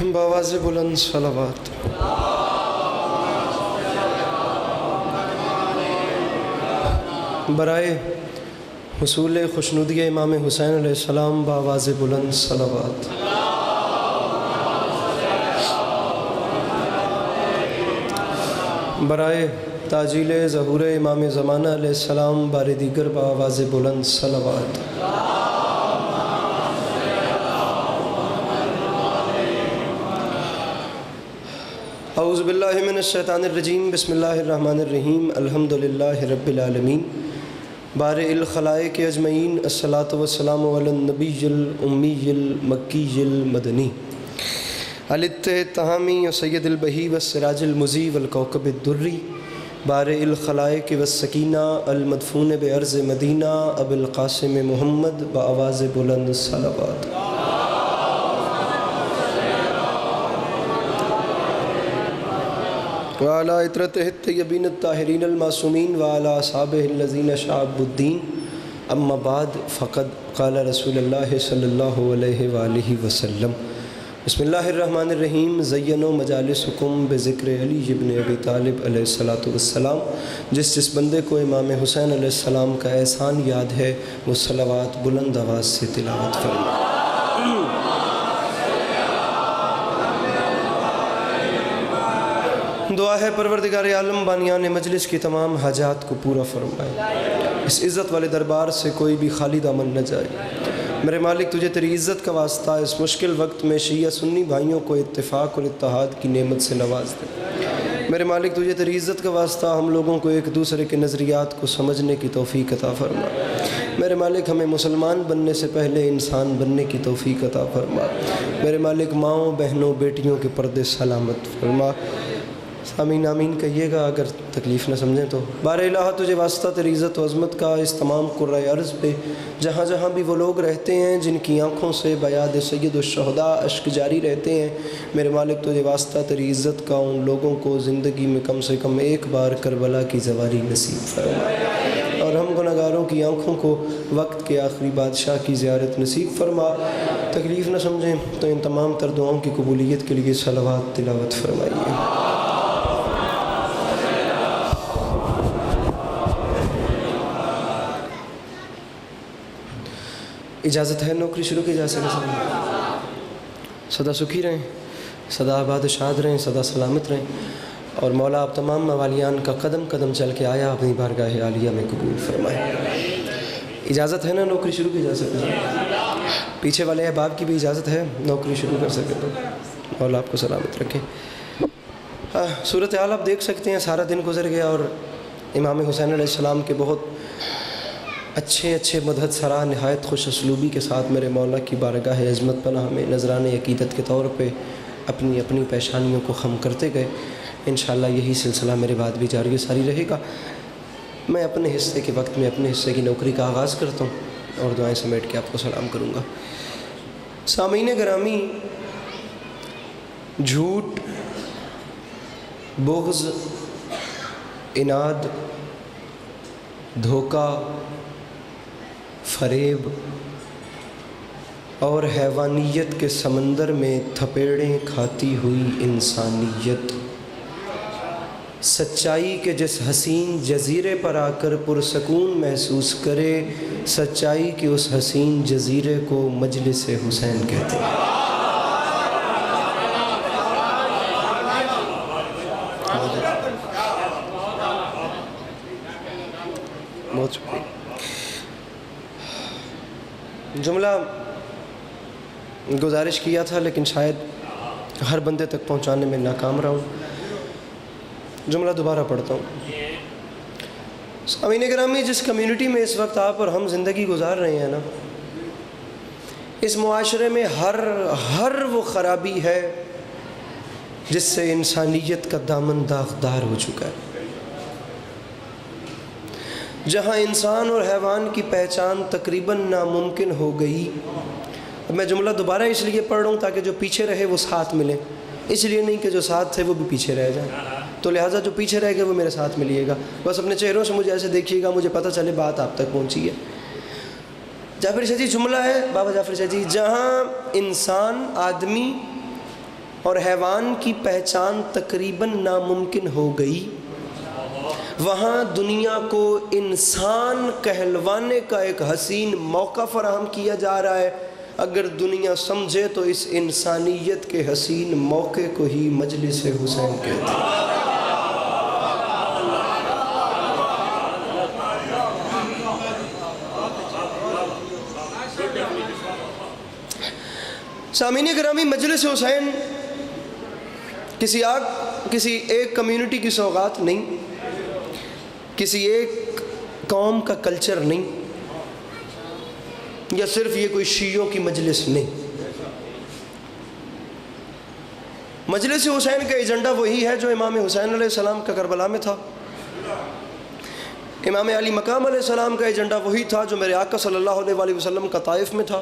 بآواز بلند صلوات۔ برائے حصول خوشنودی امام حسین علیہ السلام بآواز بلند صلوات۔ برائے تاجیل ظہور امام زمانہ علیہ السلام بار دیگر بآواز بلند صلوات۔ اعوذ باللہ من الشیطان الرجیم، بسم اللہ الرحمن الرحیم، الحمدللہ رب العالمین، بارئ الخلائق اجمعین، الصلاۃ والسلام علی النبی الامی المکی المدنی الاتحامی و سید البہی والسراج المضی والکوکب الدری، بارئ الخلائق والسکینہ المدفون بارض مدینہ ابو القاسم محمد بآواز بلند صلوات۔ وعلی اطرتہ الطیبین الطاہرین المعصومین وعلی اصحابہ الذین شعبوا الدین، اما بعد فقد قال رسول اللہ صلی اللہ علیہ وآلہ وسلم، بسم اللہ الرحمن الرحیم، زینوا مجالسکم بذکر علی ابن ابی طالب علیہ السلام۔ جس بندے کو امام حسین علیہ السلام کا احسان یاد ہے وہ صلوات بلند آواز سے تلاوت فرمائے۔ دعا ہے پروردگار عالم بانیان مجلس کی تمام حاجات کو پورا فرمائے، اس عزت والے دربار سے کوئی بھی خالی دامن نہ جائے۔ میرے مالک تجھے تیری عزت کا واسطہ اس مشکل وقت میں شیعہ سنی بھائیوں کو اتفاق اور اتحاد کی نعمت سے نواز دے۔ میرے مالک تجھے تیری عزت کا واسطہ ہم لوگوں کو ایک دوسرے کے نظریات کو سمجھنے کی توفیق عطا فرما۔ میرے مالک ہمیں مسلمان بننے سے پہلے انسان بننے کی توفیق عطا فرما۔ میرے مالک ماؤں بہنوں بیٹیوں کے پردے سلامت فرما۔ آمین آمین کہیے گا اگر تکلیف نہ سمجھیں تو۔ بار الہ تجھے واسطہ تیری عزت و عظمت کا اس تمام قرۂ ارض پہ جہاں جہاں بھی وہ لوگ رہتے ہیں جن کی آنکھوں سے بیاد سید الشہداء اشک جاری رہتے ہیں، میرے مالک تجھے واسطہ تیری عزت کا ان لوگوں کو زندگی میں کم سے کم ایک بار کربلا کی زواری نصیب فرما، اور ہم گناہگاروں کی آنکھوں کو وقت کے آخری بادشاہ کی زیارت نصیب فرما۔ تکلیف نہ سمجھیں تو ان تمام تر دعاؤں کی قبولیت کے لیے صلوات تلاوت فرمائیے۔ اجازت ہے نوکری شروع کی جا سکے سدا سکھی رہیں، سدا آباد و شاد رہیں، سدا سلامت رہیں، اور مولا آپ تمام موالیان کا قدم قدم چل کے آیا اپنی بارگاہ عالیہ میں قبول فرمائے۔ اجازت ہے نا نوکری شروع کی جا سکے؟ پیچھے والے احباب کی بھی اجازت ہے نوکری شروع کر سکے تو مولا آپ کو سلامت رکھے۔ صورتحال آپ دیکھ سکتے ہیں، سارا دن گزر گیا اور امام حسین علیہ السلام کے بہت اچھے مدحت سرا نہایت خوش اسلوبی کے ساتھ میرے مولا کی بارگاہ عظمت پناہ میں نذران عقیدت کے طور پہ اپنی پیشانیوں کو خم کرتے گئے۔ انشاءاللہ یہی سلسلہ میرے بعد بھی جاری و ساری رہے گا۔ میں اپنے حصے کے وقت میں اپنے حصے کی نوکری کا آغاز کرتا ہوں اور دعائیں سمیٹ کے آپ کو سلام کروں گا۔ سامعین گرامی، جھوٹ، بغض، عناد، دھوکہ، فریب اور حیوانیت کے سمندر میں تھپیڑیں کھاتی ہوئی انسانیت سچائی کے جس حسین جزیرے پر آ کر پرسکون محسوس کرے، سچائی کے اس حسین جزیرے کو مجلس حسین کہتے ہیں۔ بہت شکریہ۔ جملہ گزارش کیا تھا لیکن شاید ہر بندے تک پہنچانے میں ناکام رہا ہوں، جملہ دوبارہ پڑھتا ہوں۔ سامعین گرامی، جس کمیونٹی میں اس وقت آپ اور ہم زندگی گزار رہے ہیں نا، اس معاشرے میں ہر وہ خرابی ہے جس سے انسانیت کا دامن داغدار ہو چکا ہے۔ جہاں انسان اور حیوان کی پہچان تقریباً ناممکن ہو گئی۔ اب میں جملہ دوبارہ اس لیے پڑھ رہا ہوں تاکہ جو پیچھے رہے وہ ساتھ ملے، اس لیے نہیں کہ جو ساتھ تھے وہ بھی پیچھے رہ جائیں، تو لہٰذا جو پیچھے رہ گئے وہ میرے ساتھ ملیے گا۔ بس اپنے چہروں سے مجھے ایسے دیکھیے گا، مجھے پتہ چلے بات آپ تک پہنچی ہے۔ جعفر شاہ جی جملہ ہے، بابا جعفر شاہ جی، جہاں انسان آدمی اور حیوان کی پہچان تقریباً ناممکن ہو گئی، وہاں دنیا کو انسان کہلوانے کا ایک حسین موقع فراہم کیا جا رہا ہے۔ اگر دنیا سمجھے تو اس انسانیت کے حسین موقع کو ہی مجلس حسین کہتے ہیں۔ سامعین گرامی، مجلس حسین کسی ایک کمیونٹی کی سوغات نہیں، کسی ایک قوم کا کلچر نہیں، یا صرف یہ کوئی شیعوں کی مجلس نہیں۔ مجلس حسین کا ایجنڈا وہی ہے جو امام حسین علیہ السلام کا کربلا میں تھا، امام علی مقام علیہ السلام کا ایجنڈا وہی تھا جو میرے آقا صلی اللہ علیہ وسلم کا طائف میں تھا،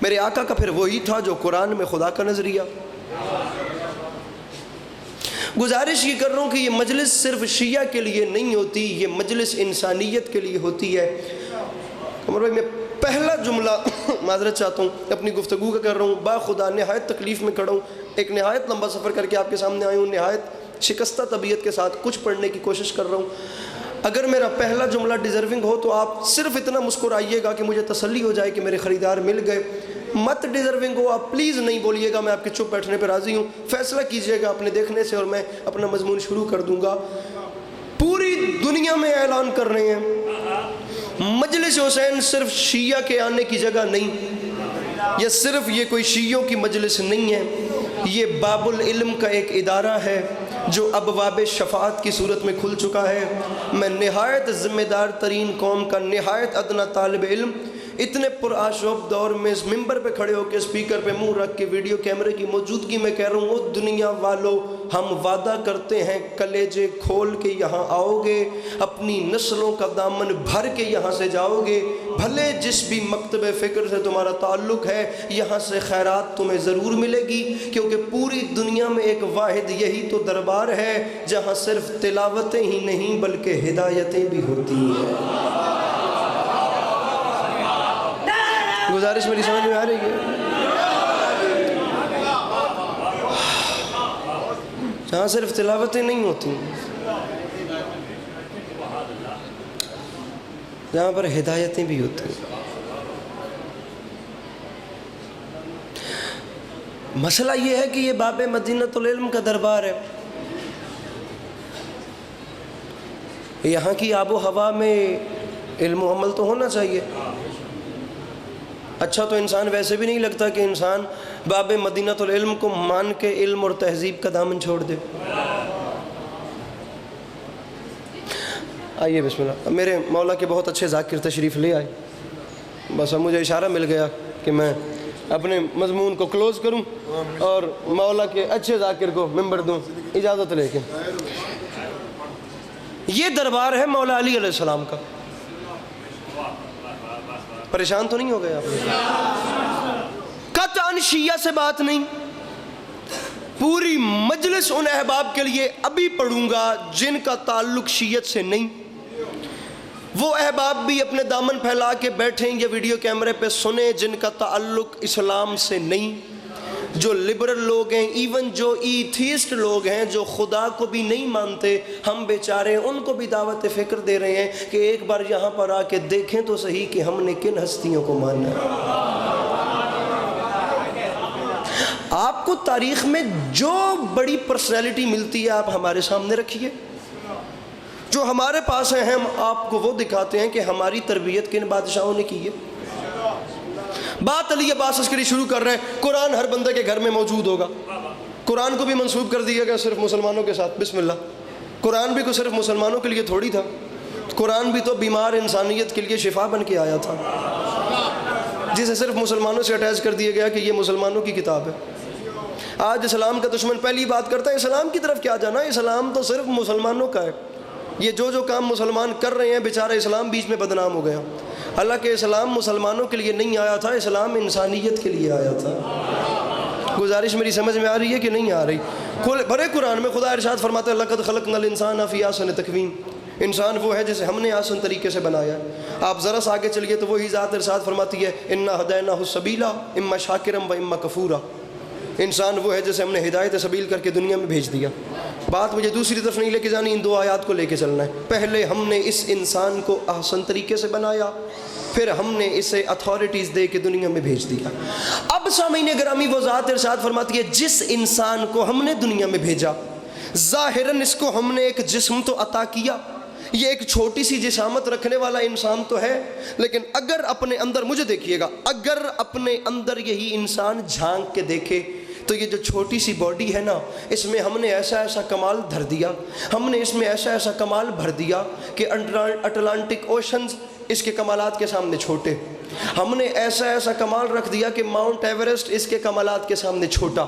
میرے آقا کا پھر وہی تھا جو قرآن میں خدا کا نظریہ۔ گزارش یہ کر رہا ہوں کہ یہ مجلس صرف شیعہ کے لیے نہیں ہوتی، یہ مجلس انسانیت کے لیے ہوتی ہے۔ عمر بھائی، میں پہلا جملہ معذرت چاہتا ہوں، اپنی گفتگو کا کر رہا ہوں، خدا نہایت تکلیف میں کھڑا ہوں، ایک نہایت لمبا سفر کر کے آپ کے سامنے آئی ہوں، نہایت شکستہ طبیعت کے ساتھ کچھ پڑھنے کی کوشش کر رہا ہوں۔ اگر میرا پہلا جملہ ڈیزرونگ ہو تو آپ صرف اتنا مسکرائیے گا کہ مجھے تسلی ہو جائے کہ میرے خریدار مل گئے۔ مت ڈیزرونگ ہو آپ پلیز نہیں بولیے گا، میں آپ کے چپ بیٹھنے پہ راضی ہوں، فیصلہ کیجئے گا اپنے دیکھنے سے اور میں اپنا مضمون شروع کر دوں گا۔ پوری دنیا میں اعلان کر رہے ہیں مجلس حسین صرف شیعہ کے آنے کی جگہ نہیں، یا صرف یہ کوئی شیعوں کی مجلس نہیں ہے، یہ باب العلم کا ایک ادارہ ہے جو ابواب شفاعت کی صورت میں کھل چکا ہے۔ میں نہایت ذمہ دار ترین قوم کا نہایت ادنا طالب علم اتنے پرآشوب دور میں اس ممبر پہ کھڑے ہو کے اسپیکر پہ منہ رکھ کے ویڈیو کیمرے کی موجودگی میں کہہ رہا ہوں، او دنیا والو، ہم وعدہ کرتے ہیں کلیجے کھول کے یہاں آؤ گے، اپنی نسلوں کا دامن بھر کے یہاں سے جاؤ گے، بھلے جس بھی مکتب فکر سے تمہارا تعلق ہے یہاں سے خیرات تمہیں ضرور ملے گی، کیونکہ پوری دنیا میں ایک واحد یہی تو دربار ہے جہاں صرف تلاوتیں ہی نہیں بلکہ ہدایتیں بھی ہوتی ہیں۔ گزارش میری سمجھ میں آ رہی ہے؟ جہاں صرف تلاوتیں نہیں ہوتی، جہاں پر ہدایتیں بھی ہوتی ہیں۔ مسئلہ یہ ہے کہ یہ باب مدینۃ العلم کا دربار ہے، یہاں کی آب و ہوا میں علم و عمل تو ہونا چاہیے۔ اچھا تو انسان ویسے بھی نہیں لگتا کہ انسان باب مدینۃ العلم کو مان کے علم اور تہذیب کا دامن چھوڑ دے۔ آئیے بسم اللہ، میرے مولا کے بہت اچھے ذاکر تشریف لے آئے، بس اب مجھے اشارہ مل گیا کہ میں اپنے مضمون کو کلوز کروں اور مولا کے اچھے ذاکر کو ممبر دوں، اجازت لے کے۔ یہ دربار ہے مولا علی علیہ السلام کا۔ پریشان تو نہیں ہو گئے آپ؟ قطعاً شیعہ سے بات نہیں، پوری مجلس ان احباب کے لیے ابھی پڑھوں گا جن کا تعلق شیعت سے نہیں، وہ احباب بھی اپنے دامن پھیلا کے بیٹھیں یا ویڈیو کیمرے پہ سنیں جن کا تعلق اسلام سے نہیں، جو لبرل لوگ ہیں، ایون جو ایتھیسٹ لوگ ہیں، جو خدا کو بھی نہیں مانتے، ہم بیچارے ان کو بھی دعوت فکر دے رہے ہیں کہ ایک بار یہاں پر آ کے دیکھیں تو صحیح کہ ہم نے کن ہستیوں کو مانا ہے۔ آپ کو تاریخ میں جو بڑی پرسنالٹی ملتی ہے آپ ہمارے سامنے رکھیے، جو ہمارے پاس ہیں ہم آپ کو وہ دکھاتے ہیں کہ ہماری تربیت کن بادشاہوں نے کی ہے۔ بات علی عباس عسکری شروع کر رہے ہیں، قرآن ہر بندے کے گھر میں موجود ہوگا، قرآن کو بھی منسوب کر دیا گیا صرف مسلمانوں کے ساتھ۔ بسم اللہ، قرآن بھی کوئی صرف مسلمانوں کے لیے تھوڑی تھا، قرآن بھی تو بیمار انسانیت کے لیے شفا بن کے آیا تھا، جسے صرف مسلمانوں سے اٹیچ کر دیا گیا کہ یہ مسلمانوں کی کتاب ہے۔ آج اسلام کا دشمن پہلی بات کرتا ہے اسلام کی طرف کیا جانا، اسلام تو صرف مسلمانوں کا ہے، یہ جو کام مسلمان کر رہے ہیں بیچارہ اسلام بیچ میں بدنام ہو گیا۔ حالانکہ اسلام مسلمانوں کے لیے نہیں آیا تھا، اسلام انسانیت کے لیے آیا تھا۔ گزارش میری سمجھ میں آ رہی ہے کہ نہیں آ رہی؟ بھرے قرآن میں خدا ارشاد فرماتا ہے لَقَدْ خَلَقْنَا الْإِنسَانَ فِي أَحْسَنِ تَقْوِيمٍ، انسان وہ ہے جسے ہم نے آسان طریقے سے بنایا ہے۔ آپ ذرا سا آگے چلیے تو وہی ذات ارشاد فرماتی ہے اِنَّا هَدَيْنَاهُ السَّبِيلَ إِمَّا شَاكِرًا وَإِمَّا كَفُورًا، انسان وہ ہے جسے ہم نے ہدایت سبیل کر کے دنیا میں بھیج دیا. بات مجھے دوسری طرف نہیں لے کے جانی, ان 2 آیات کو لے کے چلنا ہے. پہلے ہم نے اس انسان کو احسن طریقے سے بنایا, پھر ہم نے اسے اتھارٹیز دے کے دنیا میں بھیج دیا. اب سامعین گرامی وہ ذات ارشاد فرماتی ہے جس انسان کو ہم نے دنیا میں بھیجا, ظاہراً اس کو ہم نے ایک جسم تو عطا کیا, یہ ایک چھوٹی سی جسامت رکھنے والا انسان تو ہے, لیکن اگر اپنے اندر, مجھے دیکھیے گا, اگر اپنے اندر یہی انسان جھانک کے دیکھے تو یہ جو چھوٹی سی باڈی ہے نا, اس میں ہم نے ایسا ایسا کمال دھر دیا, ہم نے اس میں ایسا ایسا کمال بھر دیا کہ اٹلانٹک اوشنز اس کے کمالات کے سامنے چھوٹے, ہم نے ایسا ایسا کمال رکھ دیا کہ ماؤنٹ ایوریسٹ اس کے کمالات کے سامنے چھوٹا,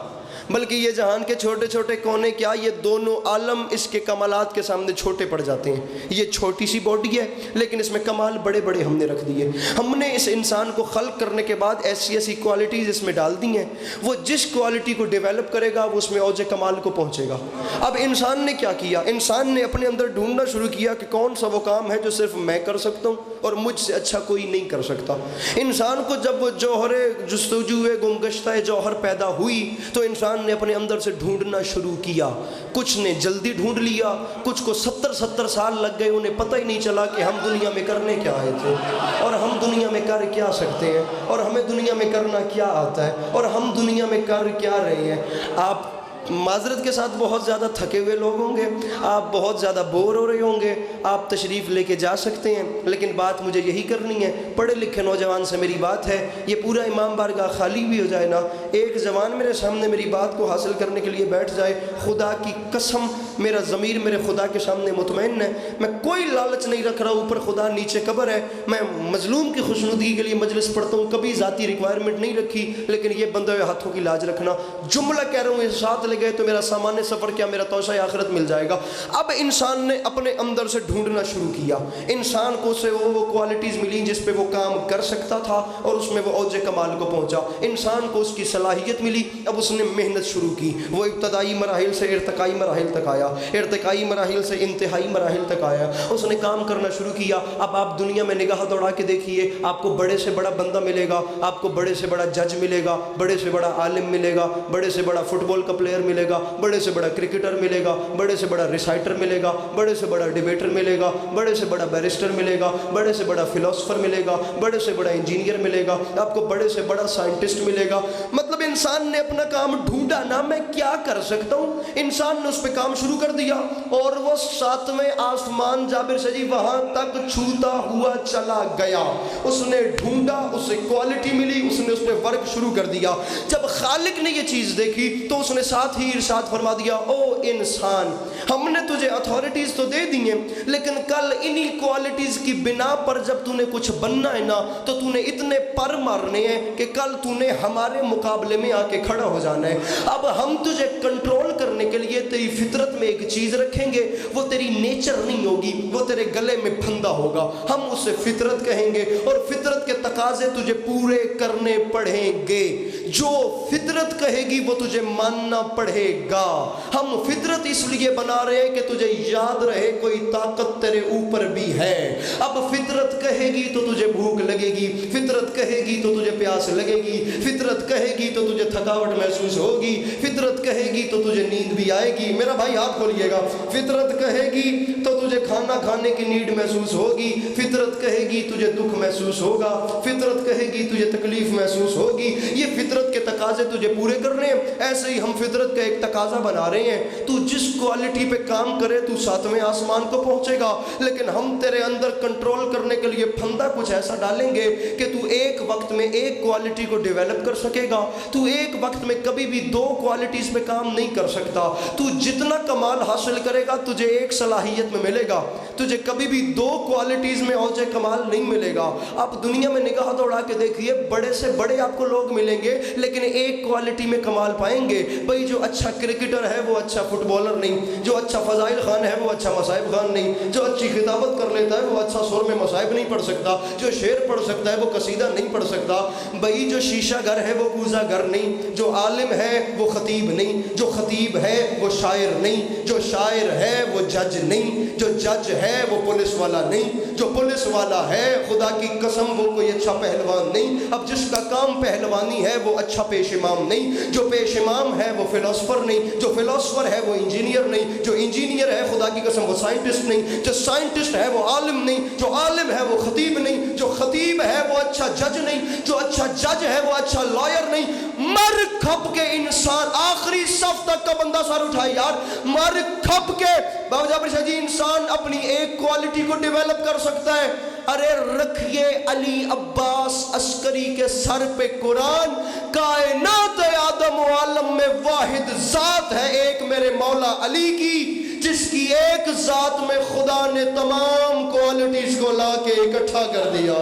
بلکہ یہ جہان کے چھوٹے چھوٹے کونے کیا, یہ دونوں عالم اس کے کمالات کے سامنے چھوٹے پڑ جاتے ہیں. یہ چھوٹی سی باڈی ہے لیکن اس میں کمال بڑے بڑے ہم نے رکھ دیے. ہم نے اس انسان کو خلق کرنے کے بعد ایسی ایسی کوالٹیز اس میں ڈال دی ہیں, وہ جس کوالٹی کو ڈیولپ کرے گا وہ اس میں اوج کمال کو پہنچے گا. اب انسان نے کیا کیا, انسان نے اپنے اندر ڈھونڈنا شروع کیا کہ کون سا وہ کام ہے جو صرف میں کر سکتا ہوں اور مجھ سے اچھا کوئی نہیں کر سکتا. انسان کو جب وہ جوہر جستجو گمگشتہ جوہر پیدا ہوئی تو انسان نے اپنے اندر سے ڈھونڈنا شروع کیا. کچھ نے جلدی ڈھونڈ لیا, کچھ کو 70 سال لگ گئے, انہیں پتہ ہی نہیں چلا کہ ہم دنیا میں کرنے کیا آئے تھے اور ہم دنیا میں کر کیا سکتے ہیں اور ہمیں دنیا میں کرنا کیا آتا ہے اور ہم دنیا میں کر کیا رہے ہیں. آپ معذرت کے ساتھ بہت زیادہ تھکے ہوئے لوگ ہوں گے, آپ بہت زیادہ بور ہو رہے ہوں گے, آپ تشریف لے کے جا سکتے ہیں, لیکن بات مجھے یہی کرنی ہے. پڑھے لکھے نوجوان سے میری بات ہے, یہ پورا امام بارگاہ خالی بھی ہو جائے نا, ایک جوان میرے سامنے میری بات کو حاصل کرنے کے لیے بیٹھ جائے, خدا کی قسم میرا ضمیر میرے خدا کے سامنے مطمئن ہے. میں کوئی لالچ نہیں رکھ رہا, اوپر خدا نیچے قبر ہے. میں مظلوم کی خوشنودگی کے لیے مجلس پڑھتا ہوں, کبھی ذاتی ریکوائرمنٹ نہیں رکھی, لیکن یہ بندے ہوئے ہاتھوں کی لاج رکھنا. جملہ کہہ رہا ہوں, اس ساتھ گئے تو میرا سامان سفر کیا, میرا توشہ آخرت مل جائے گا. اب انسان نے اپنے اندر سے ڈھونڈنا شروع کیا, انسان کو سے وہ کوالٹیز ملی جس پہ وہ کام کر سکتا تھا اور اس میں وہ اوج کمال کو پہنچا. انسان کو اس کی صلاحیت ملی, اب اس نے محنت شروع کی. وہ ابتدائی مراحل سے ارتقائی مراحل تک آیا, ارتقائی مراحل سے انتہائی مراحل تک آیا, اس نے کام کرنا شروع کیا. اب آپ دنیا میں نگاہ دوڑا کے دیکھیے, آپ کو بڑے سے بڑا بندہ ملے گا, آپ کو بڑے سے بڑا جج ملے گا, بڑے سے بڑا عالم ملے گا, بڑے سے بڑا فٹ بال کا پلیئر ملے گا, بڑے سے بڑا کرکٹر ملے گا, بڑے سے بڑا ریسائٹر ملے گا, بڑے سے بڑا ڈیبیٹر ملے گا, بڑے سے بڑا بیرسٹر ملے گا, بڑے سے بڑا فلاسفر ملے گا, بڑے سے بڑا انجینئر ملے گا, آپ کو بڑے سے بڑا سائنٹسٹ ملے گا. مطلب انسان نے اپنا کام ڈھونڈا نا, میں کیا کر سکتا ہوں, انسان نے اس پہ کام شروع کر دیا اور وہ 7ویں آسمان, جابر سے جی وہاں تک چھوتا ہوا چلا گیا. اس نے ڈھونڈا, اسے کوالٹی ملی, اس نے اس پہ ورک شروع کر دیا. جب خالق نے یہ چیز دیکھی تو اس نے ساتھ ہی ارشاد فرما دیا, او انسان, ہم نے تجھے اتھارٹیز تو دے دی ہیں, لیکن کل انہی کوالٹیز کی بنا پر جب تو نے کچھ بننا ہے نا, تو تو نے اتنے پر مارنے ہیں کہ کل تو نے ہمارے مقابلے میں آ کے کھڑا ہو جانا ہے. اب ہم تجھے کنٹرول کرنے کے لیے تیری فطرت میں ایک چیز رکھیں گے, وہ تیری نیچر نہیں ہوگی, وہ تیرے گلے میں پھندا ہوگا. ہم اسے فطرت کہیں گے اور فطرت کے تقاضے تجھے پورے کرنے پڑیں گے. جو فطرت کہے گی وہ تجھے ماننا پڑے گا. ہم فطرت اس لیے بنا رہے ہیں کہ تجھے یاد رہے کوئی طاقت تیرے اوپر بھی ہے. اب فطرت کہے گی تو تجھے بھوک لگے گی, فطرت کہے گی تو تجھے پیاس لگے گی, فطرت کہے گی تو تجھے تھکاوٹ محسوس ہوگی, فطرت کہے گی تو تجھے نیند بھی آئے گی. میرا بھائی ہاتھ کھولیے گا. فطرت کہے گی تو تجھے کھانا کھانے کی نیڈ محسوس ہوگی, فطرت کہے گی تجھے دکھ محسوس ہوگا, فطرت کہے گی تجھے تکلیف محسوس ہوگی. یہ فطرت کے تقاضے تجھے پورے کرنے ہیں. ایسے ہی ہم فطرت کا ایک تقاضا بنا رہے ہیں, تو جس کوالٹی پہ کام کرے تو 7ویں آسمان کو پہنچے گا, لیکن ہم تیرے اندر کنٹرول کرنے کے لیے پھندا کچھ ایسا ڈالیں گے کہ تو ایک وقت میں ایک کوالٹی کو ڈیولپ کر سکے گا. تو ایک وقت میں کبھی بھی 2 کوالٹیز پہ کام نہیں کر سکتا. تو جتنا کمال حاصل کرے گا تجھے ایک صلاحیت میں ملے گا, تجھے کبھی بھی 2 کوالٹیز میں اوج کمال نہیں ملے گا. آپ دنیا میں نگاہ دوڑا کے دیکھیے, بڑے سے بڑے آپ کو لوگ ملیں گے لیکن ایک کوالٹی میں کمال پائیں گے. بھئی جو اچھا کرکٹر ہے وہ اچھا فٹ بالر نہیں, جو اچھا فضائل خان ہے وہ اچھا مصائب خان نہیں, جو اچھی خطابت کر لیتا ہے وہ اچھا سور میں مصائب نہیں پڑھ سکتا, جو شعر پڑھ سکتا ہے وہ قصیدہ نہیں پڑھ سکتا. بھئی جو شیشہ گھر ہے وہ کوزہ گھر نہیں, جو عالم ہے وہ خطیب نہیں, جو خطیب ہے وہ شاعر نہیں, جو شاعر ہے وہ جج نہیں, جو جو جج ہے وہ پولیس والا نہیں، جو پولیس والا ہے خدا کی قسم وہ کوئی اچھا پہلوان نہیں، اب جس کا کام پہلوانی ہے وہ اچھا پیش امام نہیں، جو پیش امام ہے وہ فلاسفر نہیں، جو فلاسفر ہے وہ انجینئر نہیں، جو انجینئر ہے خدا کی قسم وہ سائنٹسٹ نہیں، جو سائنٹسٹ ہے وہ عالم نہیں، جو عالم ہے وہ خطیب نہیں، جو خطیب ہے وہ اچھا جج نہیں، جو اچھا جج ہے وہ اچھا لائر نہیں۔ مر کھپ کے انسان آخری صف تک کا بندہ سر اٹھائے یار، مر کھپ کے بابا جابر شاہ جی انسان اپنی ایک کوالٹی کو ڈیولپ کر سکتا ہے۔ ارے رکھیے علی عباس عسکری کے سر پہ قرآن، کائنات آدم و عالم میں واحد ذات ہے ایک میرے مولا علی کی، جس کی ایک ذات میں خدا نے تمام کوالٹیز کو لا کے اکٹھا کر دیا۔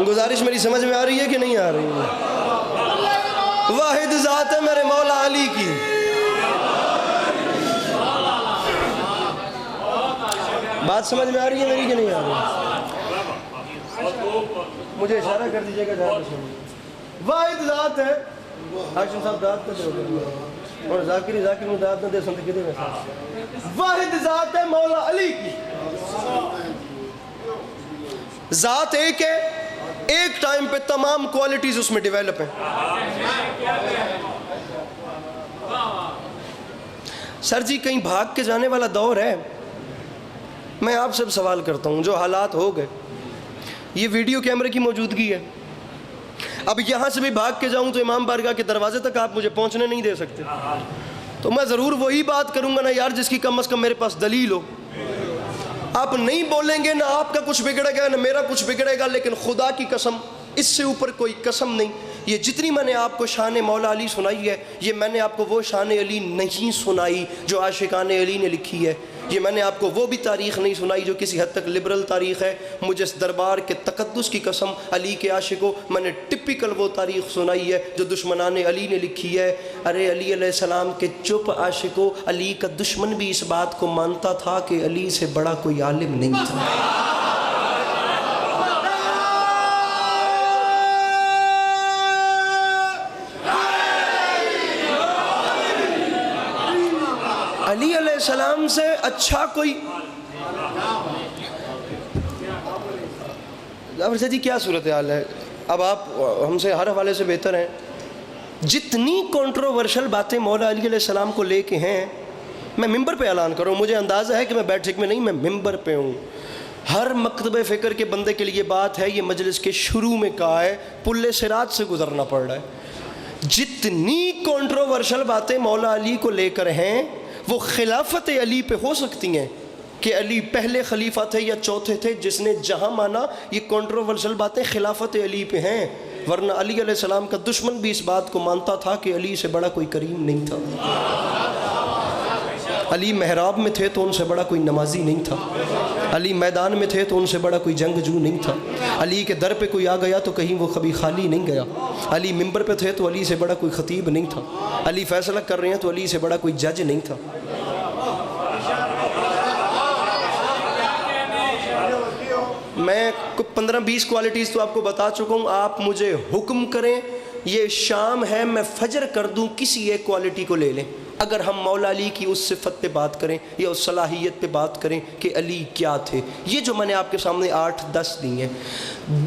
گزارش میری سمجھ میں آ رہی ہے کہ نہیں آ رہی ہے؟ واحد ذات ہے میرے مولا علی کی۔ بات سمجھ میں آ رہی ہے میری کہ نہیں آ رہی؟ مجھے اشارہ کر دیجئے گا جہاں پہ سمجھ۔ واحد ذات ہے، ہاشم صاحب داد کا دے اور ذاکر میں داد نہ دے سنتے کدے میں واحد ذات ہے مولا علی کی۔ ذات ایک ہے، ایک ٹائم پہ تمام کوالٹیز اس میں ڈیویلپ ہیں۔ سر جی کہیں بھاگ کے جانے والا دور ہے؟ میں آپ سے سوال کرتا ہوں، جو حالات ہو گئے، یہ ویڈیو کیمرے کی موجودگی ہے، اب یہاں سے بھی بھاگ کے جاؤں تو امام بارگاہ کے دروازے تک آپ مجھے پہنچنے نہیں دے سکتے، تو میں ضرور وہی بات کروں گا نا یار جس کی کم از کم میرے پاس دلیل ہو۔ آپ نہیں بولیں گے، نہ آپ کا کچھ بگڑے گا نہ میرا کچھ بگڑے گا، لیکن خدا کی قسم اس سے اوپر کوئی قسم نہیں، یہ جتنی میں نے آپ کو شان مولا علی سنائی ہے، یہ میں نے آپ کو وہ شان علی نہیں سنائی جو عاشقان علی نے لکھی ہے، یہ میں نے آپ کو وہ بھی تاریخ نہیں سنائی جو کسی حد تک لبرل تاریخ ہے۔ مجھے اس دربار کے تقدس کی قسم علی کے عاشقوں، میں نے ٹپیکل وہ تاریخ سنائی ہے جو دشمنان علی نے لکھی ہے۔ ارے علی علیہ السلام کے چپ عاشقوں، علی کا دشمن بھی اس بات کو مانتا تھا کہ علی سے بڑا کوئی عالم نہیں تھا۔ علی علیہ السلام سے اچھا کوئی اب جی کیا صورتحال ہے؟ اب آپ ہم سے ہر حوالے سے بہتر ہیں، جتنی کنٹروورشل باتیں مولا علی علیہ السلام کو لے کے ہیں، میں ممبر پہ اعلان کروں، مجھے اندازہ ہے کہ میں بیٹھک میں نہیں، میں ممبر پہ ہوں۔ ہر مکتب فکر کے بندے کے لیے بات ہے، یہ مجلس کے شروع میں کہا ہے، پل صراط سے گزرنا پڑ رہا ہے۔ جتنی کنٹروورشل باتیں مولا علی کو لے کر ہیں وہ خلافت علی پہ ہو سکتی ہیں کہ علی پہلے خلیفہ تھے یا چوتھے تھے، جس نے جہاں مانا، یہ کنٹروورشل باتیں خلافت علی پہ ہیں، ورنہ علی علیہ السلام کا دشمن بھی اس بات کو مانتا تھا کہ علی سے بڑا کوئی کریم نہیں تھا۔ علی محراب میں تھے تو ان سے بڑا کوئی نمازی نہیں تھا، علی میدان میں تھے تو ان سے بڑا کوئی جنگجو نہیں تھا، علی کے در پہ کوئی آ گیا تو کہیں وہ کبھی خالی نہیں گیا، علی ممبر پہ تھے تو علی سے بڑا کوئی خطیب نہیں تھا، علی فیصلہ کر رہے ہیں تو علی سے بڑا کوئی جج نہیں تھا۔ میں 15-20 کوالٹیز تو آپ کو بتا چکا ہوں، آپ مجھے حکم کریں، یہ شام ہے میں فجر کر دوں، کسی ایک کوالٹی کو لے لیں، اگر ہم مولا علی کی اس صفت پہ بات کریں یا اس صلاحیت پہ بات کریں کہ علی کیا تھے۔ یہ جو میں نے آپ کے سامنے 8-10 دی ہیں،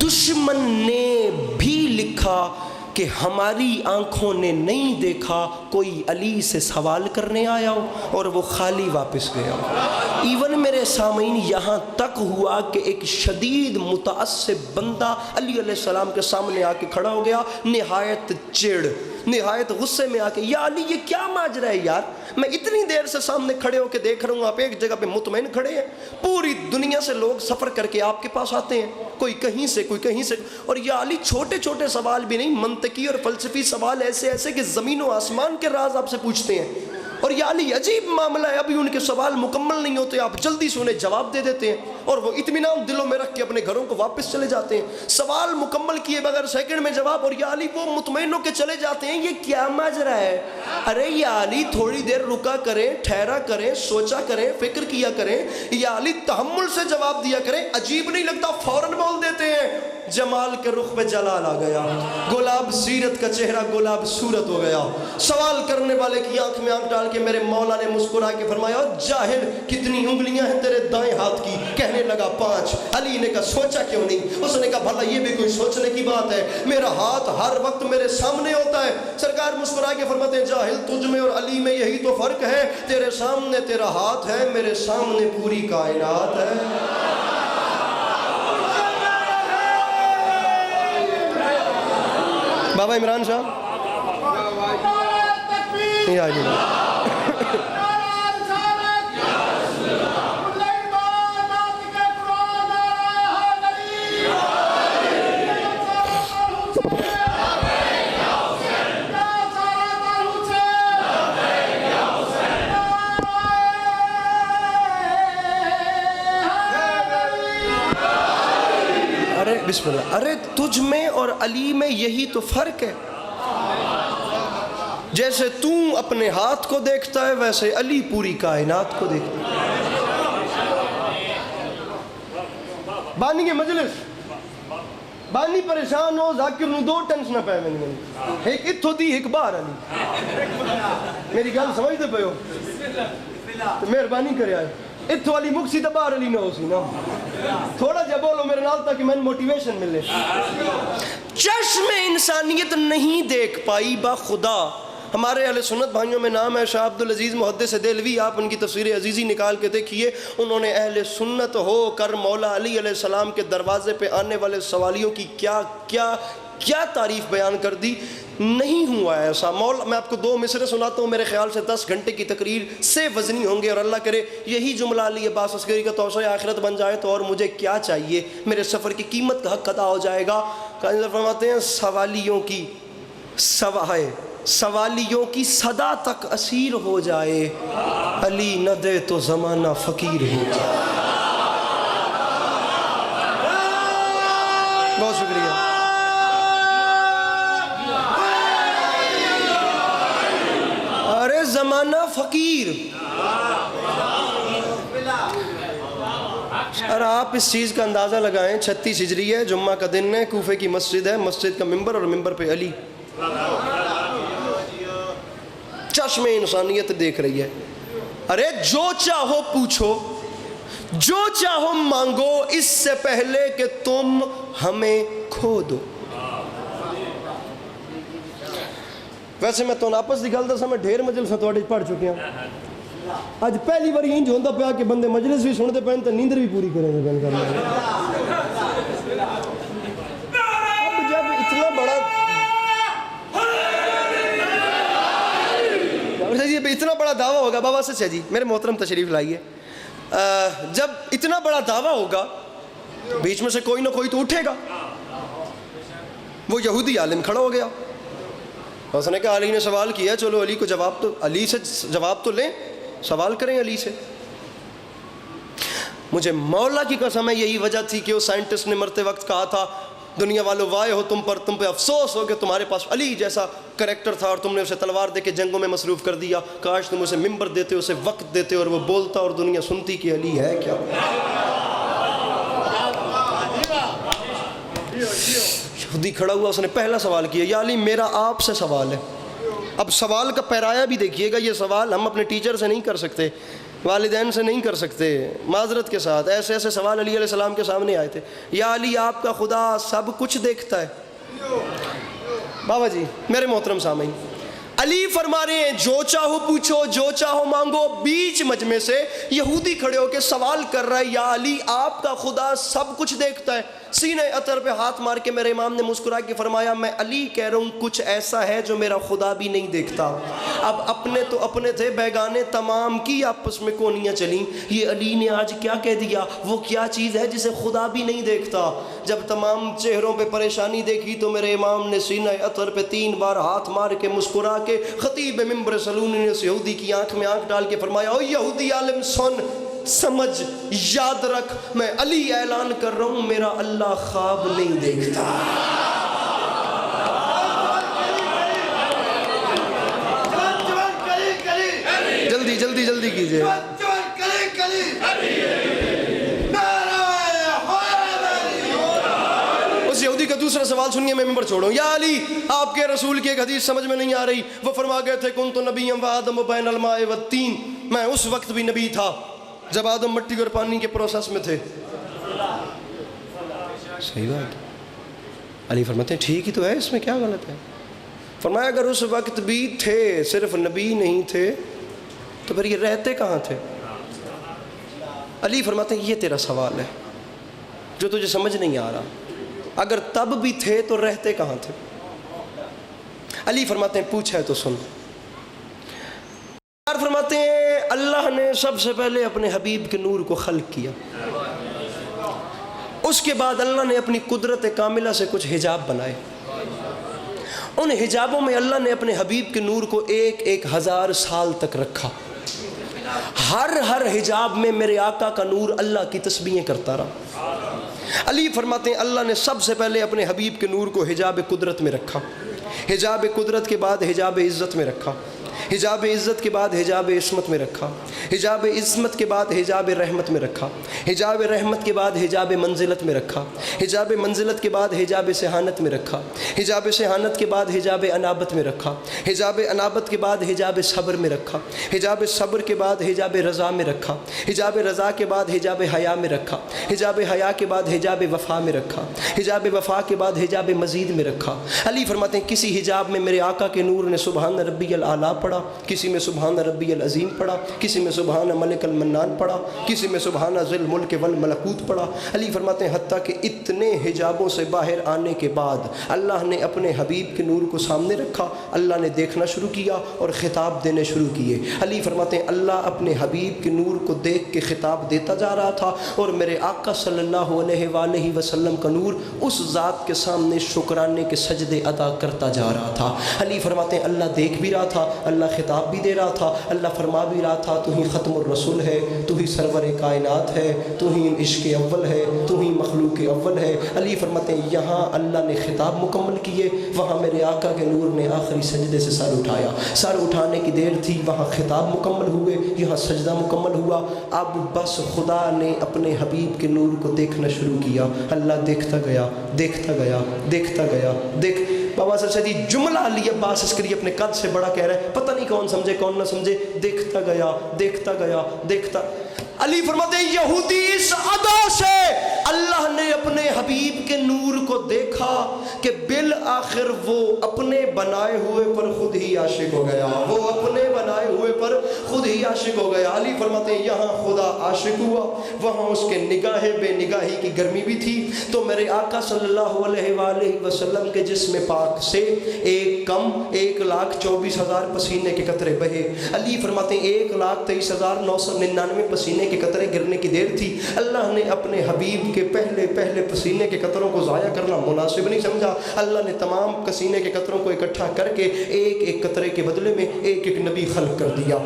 دشمن نے بھی لکھا کہ ہماری آنکھوں نے نہیں دیکھا کوئی علی سے سوال کرنے آیا ہو اور وہ خالی واپس گیا ہو۔ ایون میرے سامعین یہاں تک ہوا کہ ایک شدید متعصب بندہ علی علیہ السلام کے سامنے آ کے کھڑا ہو گیا، نہایت چڑ، نہایت غصے میں آ کے، یا علی یہ کیا ماجرا ہے یار، میں اتنی دیر سے سامنے کھڑے ہو کے دیکھ رہا ہوں، آپ ایک جگہ پہ مطمئن کھڑے ہیں، پوری دنیا سے لوگ سفر کر کے آپ کے پاس آتے ہیں، کوئی کہیں سے کوئی کہیں سے، اور یا علی چھوٹے چھوٹے سوال بھی نہیں، منطقی اور فلسفی سوال ایسے ایسے کہ زمین و آسمان کے راز آپ سے پوچھتے ہیں، اور یا علی عجیب معاملہ ہے، ابھی ان کے سوال مکمل نہیں ہوتے، آپ جلدی سے انہیں جواب دے دیتے ہیں اور وہ اطمینان دلوں میں رکھ کے اپنے گھروں کو واپس چلے جاتے ہیں، سوال مکمل کیے بغیر سیکنڈ میں جواب، اور یا علی وہ مطمئن ہو کے چلے جاتے ہیں، یہ کیا ماجرا ہے؟ ارے یا علی تھوڑی دیر رکا کریں، ٹھہرا کریں، سوچا کریں، فکر کیا کریں، یا علی تحمل سے جواب دیا کریں، عجیب نہیں لگتا فوراً بول دیتے ہیں جمال کے رخ پہ جلال آ گیا، گلاب سیرت کا چہرہ گلاب صورت ہو گیا۔ سوال کرنے والے کی آنکھ میں آنکھ ڈال کے میرے مولا نے مسکرا کے فرمایا جاہل کتنی انگلیاں ہیں تیرے دائیں ہاتھ کی؟ کہنے لگا 5۔ علی نے کہا سوچا کیوں نہیں؟ اس نے کہا بھلا یہ بھی کوئی سوچنے کی بات ہے، میرا ہاتھ ہر وقت میرے سامنے ہوتا ہے۔ سرکار مسکرا کے فرماتے ہیں جاہل تجھ میں اور علی میں یہی تو فرق ہے، تیرے سامنے تیرا ہاتھ ہے، میرے سامنے پوری کائنات ہے۔ بابا عمران صاحب نہیں آئی بسم اللہ۔ ارے تجھ میں اور علی میں یہی تو فرق ہے، جیسے تو اپنے ہاتھ کو دیکھتا ہے ویسے علی پوری کائنات کو دیکھتا ہے۔ بانی کے مجلس بانی پریشان ہو ذاکر نو 2 ٹینشن پہ میں ایک اتھو دی ایک بار علی میری گل سمجھتے پہ ہو تو مہربانی کرے آئے اتھو علی مکسی تا باہر علی نہ ہو سی نا تھوڑا جا بولو میرے نال تاکہ میں موٹیویشن ملے۔ چشم انسانیت نہیں دیکھ پائی با خدا۔ ہمارے اہل سنت بھائیوں میں نام ہے شاہ عبدالعزیز محدث دہلوی، آپ ان کی تفسیر عزیزی نکال کے دیکھیے، انہوں نے اہل سنت ہو کر مولا علی علیہ السلام کے دروازے پہ آنے والے سوالیوں کی کیا تعریف بیان کر دی۔ نہیں ہوا ایسا۔ میں آپ کو 2 مصرے سناتا ہوں، میرے خیال سے 10 گھنٹے کی تقریر سے وزنی ہوں گے، اور اللہ کرے یہی جملہ علی عباس عسکری کا توسع آخرت بن جائے تو اور مجھے کیا چاہیے، میرے سفر کی قیمت کا حق ادا ہو جائے گا۔ فرماتے ہیں سوالیوں کی صدا تک اسیر ہو جائے، علی نہ دے تو زمانہ فقیر ہو جائے۔ بہت شکریہ۔ ارے زمانہ فقیر، اور آپ اس چیز کا اندازہ لگائیں 36 ہجری ہے، جمعہ کا دن ہے، کوفے کی مسجد ہے، مسجد کا ممبر اور ممبر پہ علی، چشم انسانیت دیکھ رہی ہے۔ ارے جو چاہو پوچھو، جو چاہو مانگو، اس سے پہلے کہ تم ہمیں کھو دو۔ ویسے میں تو آپس دی گل دساں، میں ڈھیر مجلساں تواڈے پڑھ چکے ہیں، اج پہلی بار انج ہوندا پیا کہ بندے مجلس بھی سنتے پے تے نیندر بھی پوری کریں گے۔ اب جب اتنا بڑا اتنا بڑا دعویٰ ہوگا، بابا سچ ہے جی، میرے محترم تشریف لائیے، جب اتنا بڑا دعویٰ ہوگا بیچ میں سے کوئی نہ کوئی تو اٹھے گا۔ وہ یہودی عالم کھڑا ہو گیا، اس نے کہا علی نے سوال کیا، چلو علی کو علی سے جواب تو لیں، سوال کریں علی سے۔ مجھے مولا کی قسم ہے یہی وجہ تھی کہ اس سائنٹسٹ نے مرتے وقت کہا تھا دنیا والوں وائے ہو تم پر، تم پہ افسوس ہو کہ تمہارے پاس علی جیسا کریکٹر تھا اور تم نے اسے تلوار دے کے جنگوں میں مصروف کر دیا، کاش تم اسے ممبر دیتے، اسے وقت دیتے اور وہ بولتا اور دنیا سنتی کہ علی ہے کیا۔ یہودی کھڑا ہوا، اس نے پہلا سوال کیا، یا علی میرا آپ سے سوال ہے۔ اب سوال کا پیرایا بھی دیکھیے گا، یہ سوال ہم اپنے ٹیچر سے نہیں کر سکتے، والدین سے نہیں کر سکتے، معذرت کے ساتھ ایسے ایسے سوال علی علیہ السلام کے سامنے آئے تھے۔ یا علی آپ کا خدا سب کچھ دیکھتا ہے؟ بابا جی میرے محترم سامعین، علی فرما رہے ہیں جو چاہو پوچھو، جو چاہو مانگو، بیچ مجمع سے یہودی کھڑے ہو کے سوال کر رہا ہے یا علی آپ کا خدا سب کچھ دیکھتا ہے؟ سینے عطر پہ ہاتھ مار کے میرے امام نے مسکرا کے فرمایا میں علی کہہ رہا ہوں کچھ ایسا ہے جو میرا خدا بھی نہیں دیکھتا۔ اب اپنے تو اپنے تھے، بیگانے تمام کی آپس میں کونیاں چلیں، یہ علی نے آج کیا کہہ دیا، وہ کیا چیز ہے جسے خدا بھی نہیں دیکھتا۔ جب تمام چہروں پہ پریشانی دیکھی تو میرے امام نے سینہ عطر پہ 3 بار ہاتھ مار کے مسکرا کے خطیب ممبر سلونی نے اس یہودی کی آنکھ میں آنکھ ڈال کے فرمایا او یہودی عالم سن، سمجھ، یاد رکھ، میں علی اعلان کر رہا ہوں میرا اللہ خواب نہیں دیکھتا۔ جلدی جلدی جلدی کیجئے۔ اس یہودی کا دوسرا سوال سنیے، میں ممبر چھوڑوں. یا علی، آپ کے رسول کی ایک حدیث سمجھ میں نہیں آ رہی. وہ فرما گئے تھے کنت نبیا وآدم بین الماء والتین، میں اس وقت بھی نبی تھا جب آدم مٹی اور پانی کے پروسیس میں تھے. صحیح بات. علی فرماتے ہیں ٹھیک ہی تو ہے، اس میں کیا غلط ہے؟ فرمایا اگر اس وقت بھی تھے، صرف نبی نہیں تھے، تو پھر یہ رہتے کہاں تھے؟ علی فرماتے ہیں یہ تیرا سوال ہے جو تجھے سمجھ نہیں آ رہا. اگر تب بھی تھے تو رہتے کہاں تھے؟ علی فرماتے ہیں پوچھا ہے تو سن. فرماتے ہیں اللہ نے سب سے پہلے اپنے حبیب کے نور کو خلق کیا، اس کے بعد اللہ نے اپنی قدرت کاملہ سے کچھ حجاب بنائے. ان حجابوں میں اللہ نے اپنے حبیب کے نور کو 1000 سال تک رکھا. ہر حجاب میں میرے آقا کا نور اللہ کی تسبیحیں کرتا رہا. علی فرماتے ہیں اللہ نے سب سے پہلے اپنے حبیب کے نور کو حجاب قدرت میں رکھا، حجاب قدرت کے بعد حجاب عزت میں رکھا، حجاب عزت کے بعد حجاب عصمت میں رکھا، حجاب عصمت کے بعد حجاب رحمت میں رکھا، حجاب رحمت کے بعد حجاب منزلت میں رکھا، حجاب منزلت کے بعد حجاب سہانت میں رکھا، حجاب سہانت کے بعد حجاب انابت میں رکھا، حجاب انابت کے بعد حجاب صبر میں رکھا، حجاب صبر کے بعد حجاب رضا میں رکھا، حجاب رضا کے بعد حجاب حیا میں رکھا، حجاب حیا کے بعد حجاب وفا میں رکھا، حجاب وفا کے بعد حجاب مزید میں رکھا. علی فرماتے ہیں کسی حجاب میں میرے آقا کے نور نے سبحان ربی الاعلیٰ پڑھا، کسی میں سبحان ربی العظیم پڑھا، کسی میں سبحان ملک المنان پڑھا، کسی میں سبحان ذی الملک والملکوت پڑھا. علی فرماتے ہیں حتیٰ کہ اتنے حجابوں سے باہر آنے کے بعد اللہ نے اپنے حبیب کے نور کو سامنے رکھا، اللہ نے دیکھنا شروع کیا اور خطاب دینے شروع کیے. علی فرماتے ہیں اللہ اپنے حبیب کے نور کو دیکھ کے خطاب دیتا جا رہا تھا اور میرے آقا صلی اللہ علیہ وآلہ وسلم کا نور اس ذات کے سامنے شکرانے کے سجدے ادا کرتا جا رہا تھا. علی فرماتے ہیں اللہ دیکھ بھی رہا تھا، اللہ خطاب بھی دے رہا تھا، اللہ فرما بھی رہا تھا تو ہی ختم الرسول ہے، تو ہی سرور کائنات ہے، تو ہی عشق اول ہے، تو ہی مخلوق اول ہے. علی فرماتے ہیں یہاں اللہ نے خطاب مکمل کیے، وہاں میرے آقا کے نور نے آخری سجدے سے سر اٹھایا. سر اٹھانے کی دیر تھی، وہاں خطاب مکمل ہوئے، یہاں سجدہ مکمل ہوا. اب بس خدا نے اپنے حبیب کے نور کو دیکھنا شروع کیا. اللہ دیکھتا گیا، دیکھتا گیا، دیکھتا گیا. بابا سر شدید جملہ علی عباس عسکری اپنے قد سے بڑا کہہ رہا ہے، پتہ نہیں کون سمجھے کون نہ سمجھے. دیکھتا گیا، دیکھتا گیا، دیکھتا. علی فرماتے ہیں یہودی اس ادا سے اللہ نے اپنے حبیب کے نور کو دیکھا کہ بالآخر وہ اپنے بنائے ہوئے پر خود ہی عاشق ہو گیا، وہ اپنے بنائے ہوئے پر خود ہی عاشق ہو گیا. علی فرماتے ہیں یہاں خدا عاشق ہوا، وہاں اس کے نگاہ بے نگاہی کی گرمی بھی تھی. تو میرے آقا صلی اللہ علیہ وآلہ وسلم کے جسم پاک سے 1,24,000 پسینے کے قطرے بہے. علی فرماتے ہیں 1,23,999 پسینے کے قطرے گرنے کی دیر تھی. اللہ نے اپنے حبیب کے پہلے پسینے کے قطروں کو ضائع کرنا مناسب نہیں سمجھا. اللہ نے تمام پسینے کے قطروں کو اکٹھا کر کے ایک قطرے کے بدلے میں ایک نبی خلق کر دیا.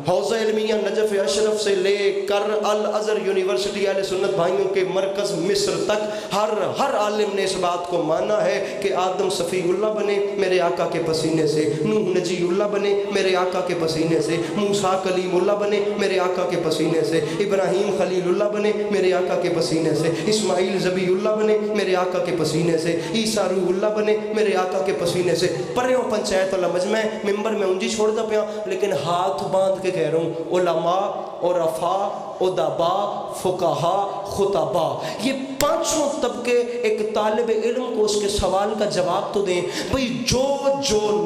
حوزہ علمیہ نجف اشرف سے لے کر الازہر یونیورسٹی اہل سنت بھائیوں کے مرکز مصر تک ہر عالم نے اس بات کو مانا ہے کہ آدم صفی اللہ بنے میرے آقا کے پسینے سے، نوح نجی اللہ بنے میرے آقا کے پسینے سے، موسیٰ کلیم اللہ بنے میرے آقا کے پسینے سے، ابراہیم خلیل اللہ بنے میرے آقا کے پسینے سے، اسماعیل ذبیح اللہ بنے میرے آقا کے پسینے سے، عیسیٰ روح اللہ بنے میرے آقا کے پسینے سے. پریوں پنچایت والا مجمع ممبر میں انجی چھوڑ دا پیا، لیکن ہاتھ باندھ کے کہہ رہا ہوں علماء، عرفاء، ادباء، فقہا، خطبا، یہ پانچوں طبقے ایک طالب علم کو اس کے سوال کا جواب تو دیں بھئی جو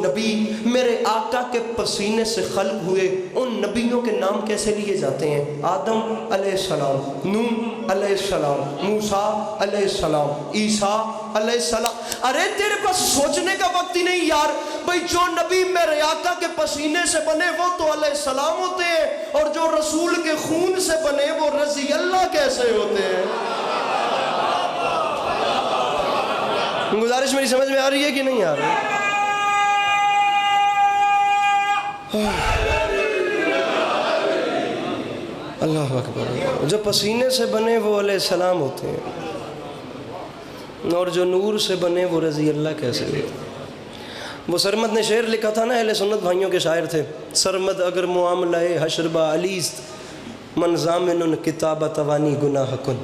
نبی میرے آقا کے پسینے سے خلق ہوئے ان نبیوں کے نام کیسے لیے جاتے ہیں؟ آدم علیہ السلام، نوح علیہ السلام، موسیٰ علیہ السلام، عیسیٰ علیہ السلام. ارے تیرے پاس سوچنے کا وقت ہی نہیں یار. بھئی جو نبی میرے آقا کے پسینے سے بنے وہ تو علیہ السلام ہوتے ہیں، اور جو رسول کے خون سے بنے وہ رضی اللہ کیسے ہوتے ہیں؟ گزارش میری سمجھ میں آ رہی ہے کہ نہیں آ رہی؟ اللہ اکبر. جو پسینے سے بنے وہ علیہ السلام ہوتے ہیں، اور جو نور سے بنے وہ رضی اللہ کیسے ہوتے ہیں؟ وہ سرمد نے شعر لکھا تھا نا، اہل سنت بھائیوں کے شاعر تھے. سرمد اگر معاملہ حشر با علیست من ضامن کتاب توانی گناہ کن.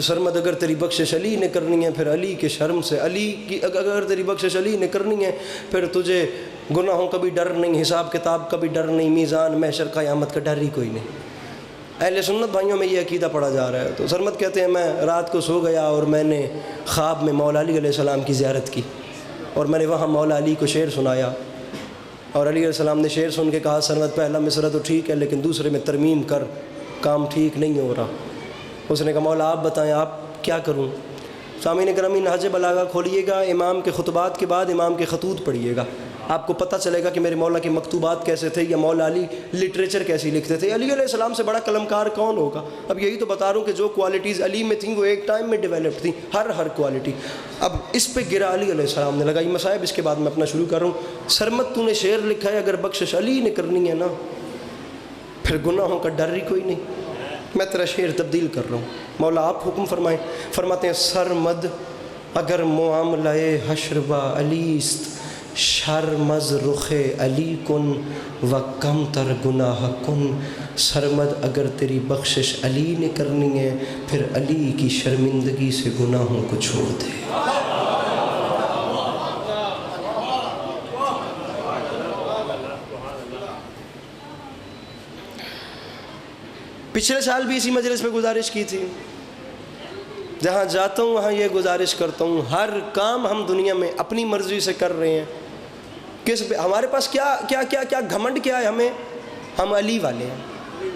سرمد اگر تیری بخشش علی نے کرنی ہے پھر علی کے شرم سے، علی کی اگر تیری بخشش علی نے کرنی ہے پھر تجھے گناہوں کا بھی ڈر نہیں، حساب کتاب کا بھی ڈر نہیں، میزان محشر قیامت کا ڈر ہی کوئی نہیں۔ اہل سنت بھائیوں میں یہ عقیدہ پڑھا جا رہا ہے۔ تو سرمد کہتے ہیں میں رات کو سو گیا اور میں نے خواب میں مولا علی علیہ السلام کی زیارت کی، اور میں نے وہاں مولا علی کو شعر سنایا، اور علی علیہ السلام نے شعر سن کے کہا سرمد پہلا مصرع تو ٹھیک ہے لیکن دوسرے میں ترمیم کر، کام ٹھیک نہیں ہو رہا۔ اس نے کہا مولا آپ بتائیں آپ کیا کروں؟ سامعین گرامی نہج بلاغہ کھولیے گا، امام کے خطبات کے بعد امام کے خطوط پڑھیے گا، آپ کو پتہ چلے گا کہ میرے مولا کے مکتوبات کیسے تھے، یا مولا علی لٹریچر کیسی لکھتے تھے۔ علی علیہ السلام سے بڑا قلمکار کون ہوگا؟ اب یہی تو بتا رہا ہوں کہ جو کوالٹیز علی میں تھیں وہ ایک ٹائم میں ڈیولپ تھیں، ہر کوالٹی۔ اب اس پہ گرا علی علیہ السلام نے، لگائی مصائب۔ اس کے بعد میں اپنا شروع کر رہا ہوں۔ سرمد تو نے شعر لکھا ہے اگر بخشش علی نے کرنی ہے نا پھر گناہوں کا ڈر ہی کوئی نہیں۔ میں تیرا شعر تبدیل کر رہا ہوں، مولا آپ حکم فرمائیں۔ فرماتے ہیں سرمد اگر معاملہ حشر با علیست، شرمز رخ علی کن و کم تر گناہ کن۔ سرمد اگر تیری بخشش علی نے کرنی ہے پھر علی کی شرمندگی سے گناہوں کو چھوڑ دے۔ پچھلے سال بھی اسی مجلس میں گزارش کی تھی، جہاں جاتا ہوں وہاں یہ گزارش کرتا ہوں، ہر کام ہم دنیا میں اپنی مرضی سے کر رہے ہیں، کس پہ ہمارے پاس کیا گھمنڈ کیا ہے ہمیں؟ ہم علی والے ہیں،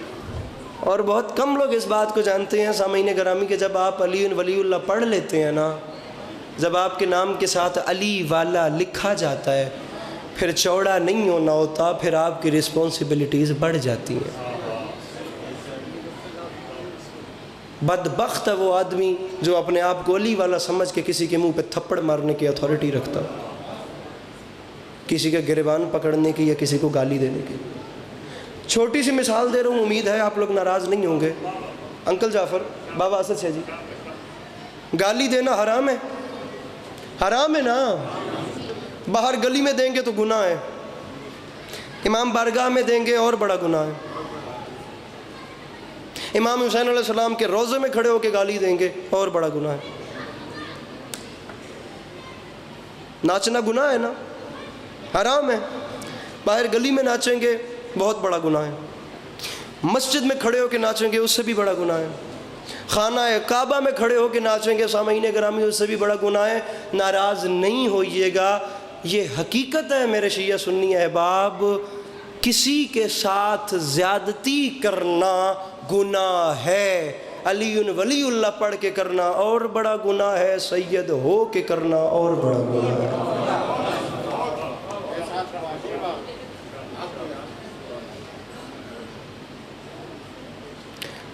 اور بہت کم لوگ اس بات کو جانتے ہیں سامعین گرامی کہ جب آپ علی ولی اللہ پڑھ لیتے ہیں نا، جب آپ کے نام کے ساتھ علی والا لکھا جاتا ہے پھر چوڑا نہیں ہونا ہوتا، پھر آپ کی رسپانسبلٹیز بڑھ جاتی ہیں۔ بدبخت ہے وہ آدمی جو اپنے آپ کو علی والا سمجھ کے کسی کے منہ پہ تھپڑ مارنے کی اتھارٹی رکھتا، کسی کا گریبان پکڑنے کی یا کسی کو گالی دینے کی۔ چھوٹی سی مثال دے رہا ہوں، امید ہے آپ لوگ ناراض نہیں ہوں گے۔ انکل جعفر، بابا اسد شاہ جی، گالی دینا حرام ہے؟ حرام ہے نا؟ باہر گلی میں دیں گے تو گناہ ہے، امام بارگاہ میں دیں گے اور بڑا گناہ ہے، امام حسین علیہ السلام کے روضے میں کھڑے ہو کے گالی دیں گے اور بڑا گناہ ہے۔ ناچنا گناہ ہے نا؟ حرام ہے۔ باہر گلی میں ناچیں گے بہت بڑا گناہ ہے، مسجد میں کھڑے ہو کے ناچیں گے اس سے بھی بڑا گناہ ہے، خانہ کعبہ میں کھڑے ہو کے ناچیں گے سامعین گرامی اس سے بھی بڑا گناہ ہے۔ ناراض نہیں ہوئیے گا، یہ حقیقت ہے میرے شیعہ سنی احباب، کسی کے ساتھ زیادتی کرنا گناہ ہے۔ علی ولی اللہ پڑھ کے کرنا اور بڑا گناہ ہے، سید ہو کے کرنا اور بڑا گناہ ہے۔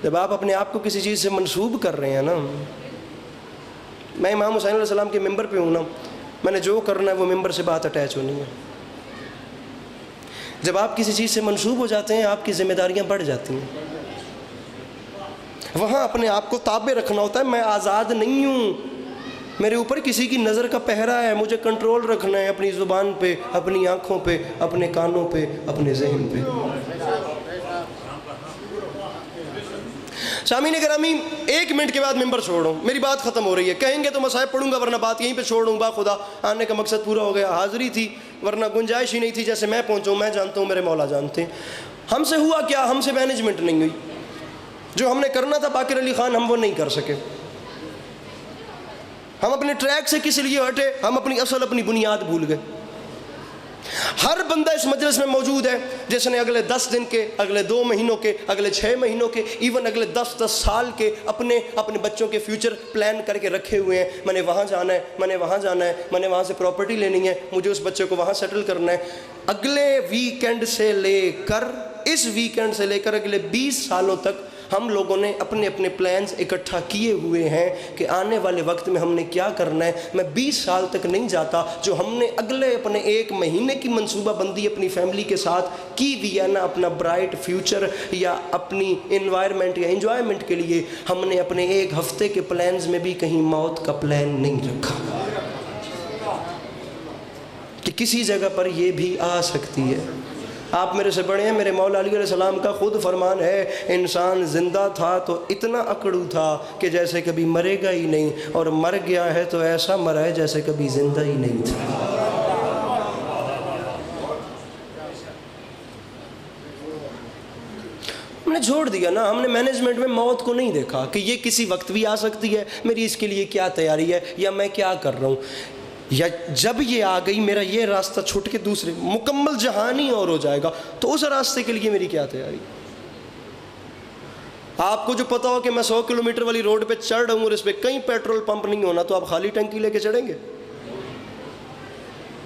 جب آپ اپنے آپ کو کسی چیز سے منسوب کر رہے ہیں نا، میں امام حسین علیہ السلام کے ممبر پہ ہوں نا، میں نے جو کرنا ہے وہ ممبر سے بات اٹیچ ہونی ہے۔ جب آپ کسی چیز سے منسوب ہو جاتے ہیں آپ کی ذمہ داریاں بڑھ جاتی ہیں، وہاں اپنے آپ کو تابع رکھنا ہوتا ہے۔ میں آزاد نہیں ہوں، میرے اوپر کسی کی نظر کا پہرا ہے، مجھے کنٹرول رکھنا ہے اپنی زبان پہ، اپنی آنکھوں پہ، اپنے کانوں پہ، اپنے ذہن پہ۔ سامعین گرامی، 1 منٹ کے بعد ممبر چھوڑوں، میری بات ختم ہو رہی ہے، کہیں گے تو مصائب پڑھوں گا ورنہ بات یہیں پہ چھوڑوں گا۔ خدا آنے کا مقصد پورا ہو گیا، حاضری تھی ورنہ گنجائش ہی نہیں تھی۔ جیسے میں پہنچوں، میں جانتا ہوں، میرے مولا جانتے ہیں۔ ہم سے ہوا کیا؟ ہم سے مینجمنٹ نہیں ہوئی، جو ہم نے کرنا تھا باقر علی خان ہم وہ نہیں کر سکے۔ ہم اپنے ٹریک سے کس لیے ہٹے؟ ہم اپنی اصل، اپنی بنیاد بھول گئے۔ ہر بندہ اس مجلس میں موجود ہے جس نے اگلے 10 دن کے، اگلے 2 مہینوں کے، اگلے 6 مہینوں کے، ایون اگلے 10 سال کے اپنے بچوں کے فیوچر پلان کر کے رکھے ہوئے ہیں۔ میں نے وہاں جانا ہے، میں نے وہاں جانا ہے، میں نے وہاں سے پراپرٹی لینی ہے، مجھے اس بچے کو وہاں سیٹل کرنا ہے۔ اگلے ویکینڈ سے لے کر، اس ویکینڈ سے لے کر اگلے 20 سالوں تک ہم لوگوں نے اپنے اپنے پلانز اکٹھا کیے ہوئے ہیں کہ آنے والے وقت میں ہم نے کیا کرنا ہے۔ میں 20 سال تک نہیں جاتا، جو ہم نے اگلے اپنے 1 مہینے کی منصوبہ بندی اپنی فیملی کے ساتھ کی ہوئی ہے نا، اپنا برائٹ فیوچر یا اپنی انوائرمنٹ یا انجوائمنٹ کے لیے، ہم نے اپنے 1 ہفتے کے پلانز میں بھی کہیں موت کا پلان نہیں رکھا کہ کسی جگہ پر یہ بھی آ سکتی ہے۔ آپ میرے سے بڑے ہیں، میرے مولا علی علیہ السلام کا خود فرمان ہے، انسان زندہ تھا تو اتنا اکڑو تھا کہ جیسے کبھی مرے گا ہی نہیں، اور مر گیا ہے تو ایسا مرا ہے جیسے کبھی زندہ ہی نہیں تھا۔ ہم نے چھوڑ دیا نا، ہم نے مینجمنٹ میں موت کو نہیں دیکھا کہ یہ کسی وقت بھی آ سکتی ہے، میری اس کے لیے کیا تیاری ہے، یا میں کیا کر رہا ہوں، یا جب یہ آ گئی میرا یہ راستہ چھوٹ کے دوسرے مکمل جہان ہی اور ہو جائے گا، تو اس راستے کے لیے میری کیا تیاری۔ آپ کو جو پتا ہو کہ میں 100 کلومیٹر والی روڈ پہ چڑھ رہا ہوں اور اس پہ کہیں پیٹرول پمپ نہیں ہونا، تو آپ خالی ٹنکی لے کے چڑھیں گے؟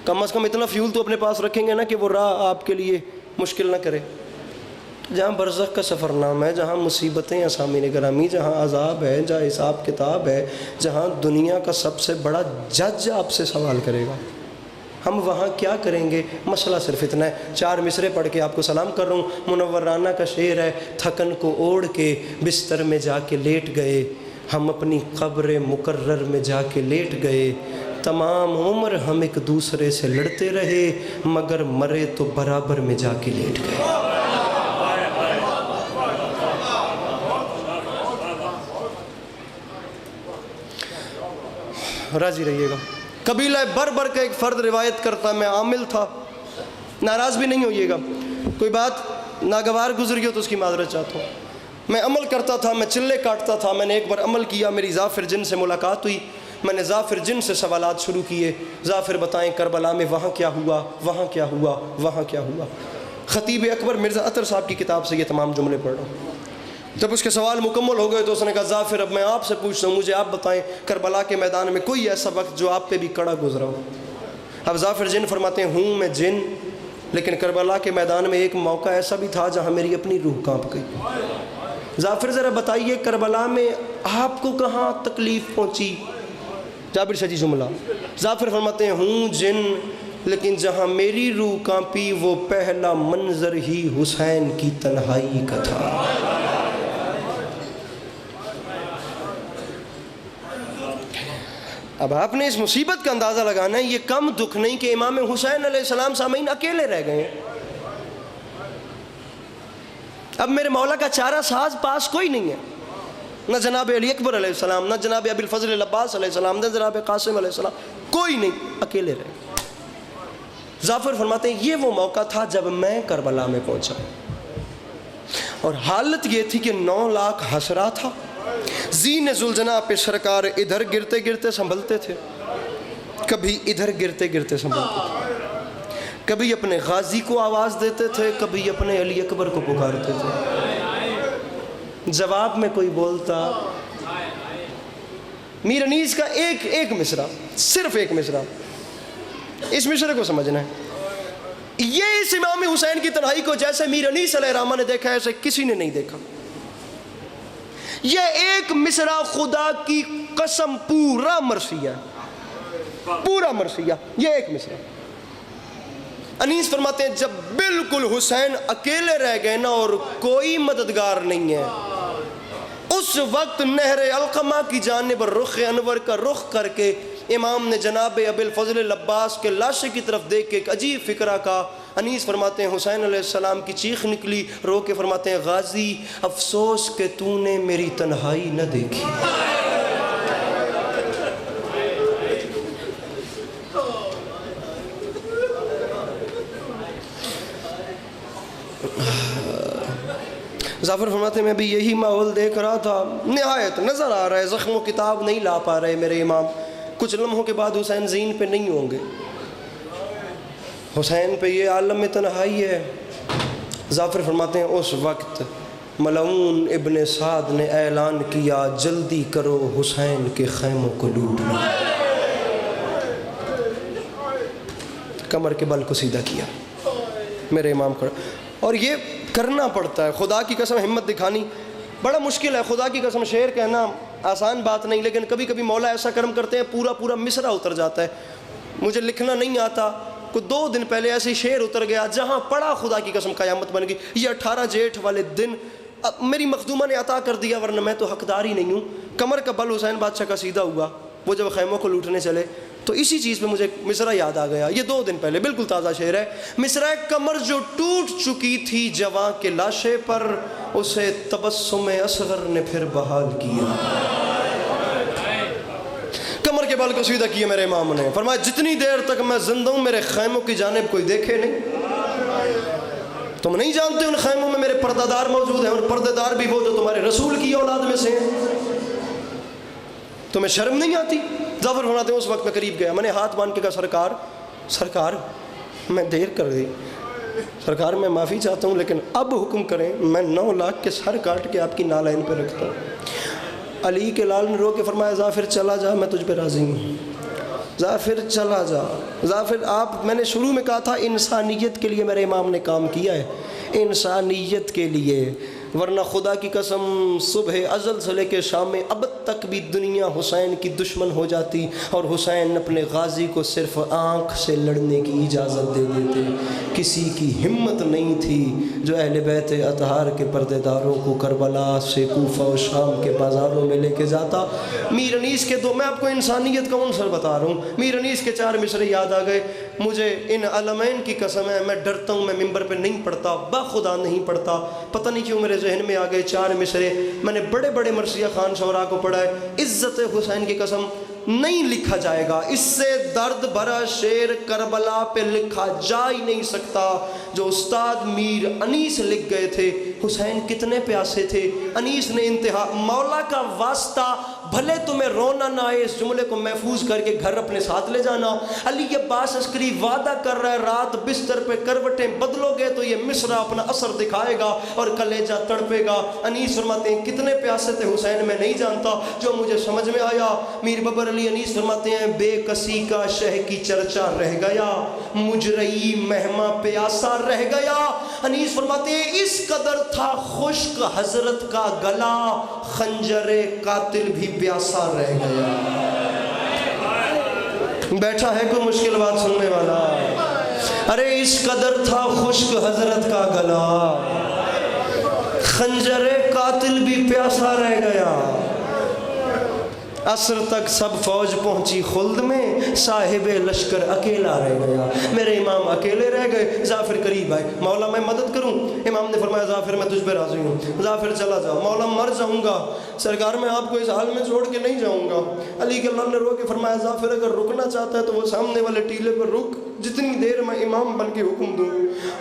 کم از کم اتنا فیول تو اپنے پاس رکھیں گے نا کہ وہ راہ آپ کے لیے مشکل نہ کرے۔ جہاں برزخ کا سفر نام ہے، جہاں مصیبتیں ہیں سامعین گرامی، جہاں عذاب ہے، جہاں حساب کتاب ہے، جہاں دنیا کا سب سے بڑا جج آپ سے سوال کرے گا، ہم وہاں کیا کریں گے؟ مسئلہ صرف اتنا ہے۔ 4 مصرے پڑھ کے آپ کو سلام کر رہا ہوں۔ منور رانا کا شعر ہے، تھکن کو اوڑھ کے بستر میں جا کے لیٹ گئے، ہم اپنی قبر مقرر میں جا کے لیٹ گئے، تمام عمر ہم ایک دوسرے سے لڑتے رہے، مگر مرے تو برابر میں جا کے لیٹ گئے۔ راضی رہیے گا۔ قبیلہ بربر کا ایک فرد روایت کرتا، میں عامل تھا، ناراض بھی نہیں ہوئیے گا، کوئی بات ناگوار گزر گئی ہو تو اس کی معذرت چاہتا ہوں۔ میں عمل کرتا تھا، میں چلے کاٹتا تھا، میں نے ایک بار عمل کیا، میری ظافر جن سے ملاقات ہوئی، میں نے ظافر جن سے سوالات شروع کیے، ظافر بتائیں کربلا میں وہاں کیا ہوا، وہاں کیا ہوا، وہاں کیا ہوا۔ خطیب اکبر مرزا اطہر صاحب کی کتاب سے یہ تمام جملے پڑھ رہا ہوں۔ جب اس کے سوال مکمل ہو گئے تو اس نے کہا، ظافر اب میں آپ سے پوچھتا ہوں، مجھے آپ بتائیں کربلا کے میدان میں کوئی ایسا وقت جو آپ پہ بھی کڑا گزرا ہو۔ اب ظافر جن فرماتے ہیں، ہوں میں جن، لیکن کربلا کے میدان میں ایک موقع ایسا بھی تھا جہاں میری اپنی روح کانپ گئی۔ ظافر ذرا بتائیے کربلا میں آپ کو کہاں تکلیف پہنچی؟ جابر شجی جملہ۔ ظافر فرماتے ہیں، ہوں جن، لیکن جہاں میری روح کانپی وہ پہلا منظر ہی حسین کی تنہائی کا تھا۔ اب آپ نے اس مصیبت کا اندازہ لگانا ہے، یہ کم دکھ نہیں کہ امام حسین علیہ السلام سامعین اکیلے رہ گئے ہیں۔ اب میرے مولا کا چارہ ساز پاس کوئی نہیں ہے، نہ جناب علی اکبر علیہ السلام، نہ جناب ابی الفضل العباس علیہ السلام، نہ جناب قاسم علیہ السلام، کوئی نہیں، اکیلے رہ گئے۔ ظافر فرماتے ہیں، یہ وہ موقع تھا جب میں کربلا میں پہنچا، اور حالت یہ تھی کہ 9 لاکھ حسرہ تھا۔ زین ذوالجناح پہ سرکار ادھر گرتے گرتے سنبھلتے تھے، کبھی ادھر گرتے گرتے سنبھلتے تھے، کبھی اپنے غازی کو آواز دیتے تھے، کبھی اپنے علی اکبر کو پکارتے تھے۔ جواب میں کوئی بولتا، میر انیس کا ایک مصرع، صرف ایک مصرع، اس مصرع کو سمجھنا ہے۔ یہ اس امام حسین کی تنہائی کو جیسے میر انیس علیہ الرحمہ نے دیکھا ایسے کسی نے نہیں دیکھا۔ یہ ایک مصرع خدا کی قسم پورا مرثیہ، پورا مرثیہ، یہ ایک مصرع۔ انیس فرماتے ہیں، جب بالکل حسین اکیلے رہ گئے نا اور کوئی مددگار نہیں ہے، اس وقت نہر علقمہ کی جانب رخ انور کا رخ کر کے امام نے جناب ابی الفضل العباس کے لاشے کی طرف دیکھ کے ایک عجیب فکرہ کہا۔ انیس فرماتے ہیں، حسین علیہ السلام کی چیخ نکلی، رو کے فرماتے ہیں، غازی افسوس کہ تو نے میری تنہائی نہ دیکھی۔ ظافر فرماتے ہیں، میں بھی یہی ماحول دیکھ رہا تھا، نہایت نظر آ رہا ہے، زخم و کتاب نہیں لا پا رہے میرے امام، کچھ لمحوں کے بعد حسین زین پہ نہیں ہوں گے، حسین پہ یہ عالم میں تنہائی ہے۔ ظافر فرماتے ہیں، اس وقت ملعون ابن سعد نے اعلان کیا، جلدی کرو حسین کے خیموں کو لوٹ لو۔ کمر کے بل کو سیدھا کیا، میرے امام کھڑا، اور یہ کرنا پڑتا ہے، خدا کی قسم ہمت دکھانی بڑا مشکل ہے، خدا کی قسم شعر کہنا آسان بات نہیں، لیکن کبھی کبھی مولا ایسا کرم کرتے ہیں پورا مصرع اتر جاتا ہے۔ مجھے لکھنا نہیں آتا، کوئی 2 دن پہلے ایسے شعر اتر گیا، جہاں پڑا خدا کی قسم قیامت بن گئی۔ یہ 18 جیٹھ والے دن میری مخدومہ نے عطا کر دیا، ورنہ میں تو حقدار ہی نہیں ہوں۔ کمر کا بل حسین بادشاہ کا سیدھا ہوا، وہ جب خیموں کو لوٹنے چلے تو اسی چیز پہ مجھے ایک مصرع یاد آ گیا، یہ 2 دن پہلے، بالکل تازہ شعر ہے۔ مصرع کمر جو ٹوٹ چکی تھی جواں کے لاشے پر، اسے تبسم اصغر نے پھر بحال کیا۔ کمر کے بال کو سیدھا کیا میرے امام نے، فرمایا جتنی دیر تک میں زندہ ہوں میرے خیموں کی جانب کوئی دیکھے نہیں۔ تم نہیں جانتے ان خیموں میں میرے پردہ دار موجود ہیں، اور پردہ دار بھی وہ جو تمہارے رسول کی اولاد میں سے ہیں۔ تمہیں شرم نہیں آتی؟ ظفر فرماتے ہیں اس وقت میں قریب گیا، میں نے ہاتھ باندھ کے کہا سرکار میں دیر کر دی، سرکار میں معافی چاہتا ہوں، لیکن اب حکم کریں میں 9 لاکھ کے سر کاٹ کے آپ کی نالین پہ رکھتا ہوں۔ علی کے لال نے رو کے فرمایا ظافر چلا جا، میں تجھ پہ راضی ہوں، ظافر چلا جا۔ ظافر میں نے شروع میں کہا تھا انسانیت کے لیے میرے امام نے کام کیا ہے، انسانیت کے لیے، ورنہ خدا کی قسم صبح ازل سے لے کے شام ابد تک بھی دنیا حسین کی دشمن ہو جاتی، اور حسین اپنے غازی کو صرف آنکھ سے لڑنے کی اجازت دے دیتے۔ کسی کی ہمت نہیں تھی جو اہل بیت اطہار کے پردے داروں کو کربلا سے کوفہ و شام کے بازاروں میں لے کے جاتا۔ میر انیس کے میں آپ کو انسانیت کا عنصر بتا رہا ہوں، میر انیس کے 4 مصرے یاد آ گئے مجھے۔ ان علمین کی قسم ہے میں ڈرتا ہوں، میں ممبر پہ نہیں پڑھتا، باخدا نہیں پڑھتا، پتہ نہیں کیوں میرے ذہن میں آ گئے 4 مصرے۔ میں نے بڑے بڑے مرثیہ خان شعراء کو پڑھا ہے، عزت حسین کی قسم نہیں لکھا جائے گا، اس سے درد بھرا شعر کربلا پہ لکھا جا ہی نہیں سکتا جو استاد میر انیس لکھ گئے تھے۔ حسین کتنے پیاسے تھے، انیس نے انتہا، مولا کا واسطہ بھلے تمہیں رونا نہ آئے، اس جملے کو محفوظ کر کے گھر اپنے ساتھ لے جانا۔ علی عباس عسکری وعدہ کر رہا ہے رات بستر پہ کروٹیں بدلو گے تو یہ مصرع اپنا اثر دکھائے گا اور کلیجہ تڑپے گا۔ انیس فرماتے ہیں کتنے پیاسے تھے حسین میں نہیں جانتا، جو مجھے سمجھ میں آیا میر ببر علی انیس فرماتے ہیں بے کسی کا شہ کی چرچا رہ گیا، مجرئی مہما پیاسا رہ گیا۔ انیس فرماتے ہیں اس قدر تھا خشک حضرت کا گلا، خنجر قاتل بھی پیاسا رہ گیا۔ بیٹھا ہے کوئی مشکل بات سننے والا؟ ارے اس قدر تھا خشک حضرت کا گلا، خنجر قاتل بھی پیاسا رہ گیا۔ عصر تک سب فوج پہنچی خلد میں، صاحب لشکر اکیلا رہ گیا۔ میرے امام اکیلے رہ گئے، ظافر قریب آئے، مولا میں مدد کروں؟ امام نے فرمایا ظافر میں تجھ پہ راضی ہوں، ظافر چلا جاؤ، مولا مر جاؤں گا، سرکار میں آپ کو اس حال میں چھوڑ کے نہیں جاؤں گا۔ علی کے اللہ نے رو کے فرمایا ظافر اگر رکنا چاہتا ہے تو وہ سامنے والے ٹیلے پر رک، جتنی دیر میں امام بن کے حکم دوں۔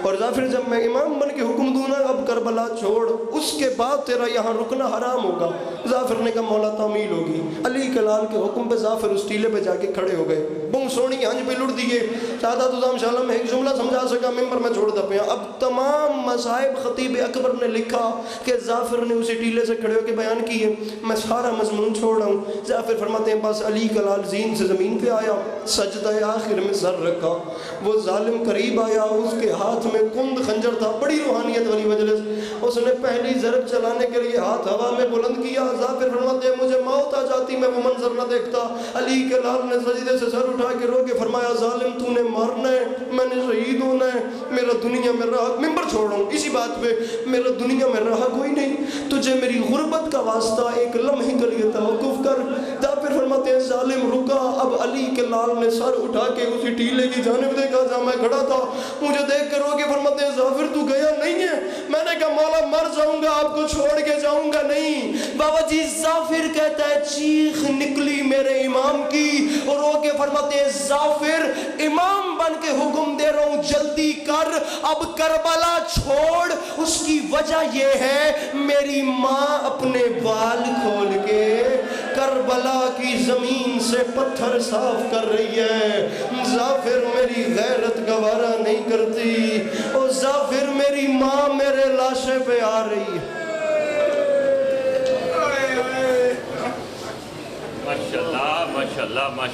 اور ظافر جب میں امام بن کے حکم دوں نا اب کربلا چھوڑ، اس کے بعد تیرا یہاں رکنا حرام ہوگا۔ ظافر نے کہا مولا تعمیل ہوگی۔ علی کے لال کے حکم پہ ظافر اس ٹیلے پہ جا کے کھڑے ہو گئے، بوں سونی ہنج پہ لڑ دیے، سادات ازام شاہ میں ایک جملہ سمجھا سکا، ممبر میں چھوڑ دا پیا۔ اب تمام مصائب خطیب اکبر نے لکھا کہ ظافر نے اسی ٹیلے سے کھڑے ہو کے بیان کیے، میں سارا مضمون چھوڑ رہا ہوں۔ ظافر فرماتے ہیں بس علی کا لال زین سے زمین پہ آیا، سجدہ آخر میں سر رکھا، وہ ظالم قریب آیا، اس کے ہاتھ میں کند خنجر تھا، بڑی روحانیت والی مجلس، اس نے پہلی ضرب چلانے کے لیے ہاتھ ہوا میں بلند کیا۔ ظافر فرماتے ہیں مجھے موت آ جاتی میں وہ منظر نہ دیکھتا۔ علی کے لال نے سجدے سے سر اٹھا کے رو کے فرمایا ظالم تو نے مارنا ہے، میں نے شہید ہونا ہے، میرا دنیا میں رہا، ممبر چھوڑ رہا ہوں اسی بات پہ، میرا دنیا میں رہا کوئی نہیں، تجھے میری غربت کا واسطہ ایک لمحے کے لیے توقف کر۔ ظافر فرماتے ہیں ظالم رکا۔ اب علی کے لال نے سر اٹھا کے اسی ٹیلے کی جانب دیکھا جہاں میں کھڑا تھا، مجھے دیکھ کر رو کے فرماتے ہیں ظافر تو گیا نہیں ہے؟ میں نے کہا مولا مر جاؤں گا، آپ کو چھوڑ کے جاؤں گا نہیں۔ بابا جی ظافر کہتا ہے چیخ نکلی میرے امام کی، اور رو کے فرماتے ہیں ظافر امام بن کے حکم دے رہا ہوں جلدی کر، اب کربلا چھوڑ۔ اس کی وجہ یہ ہے میری ماں اپنے بال کھول کے کربلا کی زمین سے پتھر صاف کر رہی ہے، ظافر میری غیرت گوارا نہیں کرتی، اور ظافر میری ماں میرے لاشے پہ آ رہی ہے۔ ماشاءاللہ ماشاءاللہ ماشاءاللہ۔